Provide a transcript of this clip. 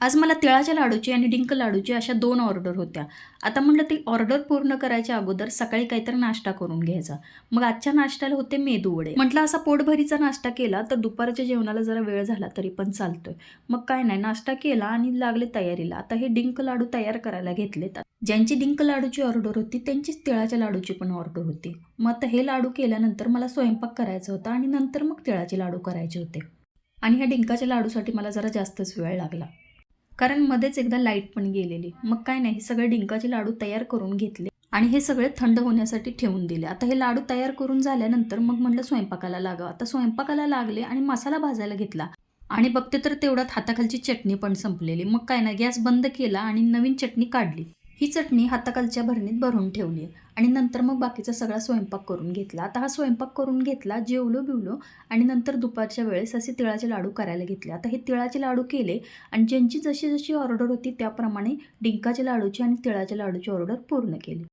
आज मला तिळाच्या लाडूची आणि डिंक लाडूची अशा 2 ऑर्डर होत्या. आता म्हटलं ती ऑर्डर पूर्ण करायच्या अगोदर सकाळी काहीतरी नाश्ता करून घ्यायचा. मग आजच्या नाश्त्याला होते मेदूवडे. म्हटलं असा पोटभरीचा नाश्ता केला तर दुपारच्या जेवणाला जरा वेळ झाला तरी पण चालतोय. मग काय नाही, नाश्ता केला आणि लागले तयारीला. आता हे डिंक लाडू तयार करायला घेतलेत. ज्यांची डिंक लाडूची ऑर्डर होती त्यांचीच तिळाच्या लाडूची पण ऑर्डर होती. मग आता हे लाडू केल्यानंतर मला स्वयंपाक करायचा होता आणि नंतर मग तिळाचे लाडू करायचे होते. आणि ह्या डिंकाच्या लाडूसाठी मला जरा जास्तच वेळ लागला. कारण मध्येच एकदा लाईट पण गेलेली. मग काय नाही, हे सगळे डिंकाचे लाडू तयार करून घेतले आणि हे सगळे थंड होण्यासाठी ठेवून दिले. आता हे लाडू तयार करून झाल्यानंतर मग म्हटलं स्वयंपाकाला लागावं. आता स्वयंपाकाला लागले आणि मसाला भाजायला घेतला आणि बघते तर तेवढ्यात हाताखालची चटणी पण संपलेली. मग काय नाही, गॅस बंद केला आणि नवीन चटणी काढली. ही चटणी हाताखालच्या भरणीत भरून ठेवली आणि नंतर मग बाकीचा सगळा स्वयंपाक करून घेतला. आता हा स्वयंपाक करून घेतला, जेवलो बिवलो आणि नंतर दुपारच्या वेळेस असे तिळाचे लाडू करायला घेतले. आता हे तिळाचे लाडू केले आणि ज्यांची जशी जशी ऑर्डर होती त्याप्रमाणे डिंकाच्या लाडूची आणि तिळाच्या लाडूची ऑर्डर पूर्ण केली.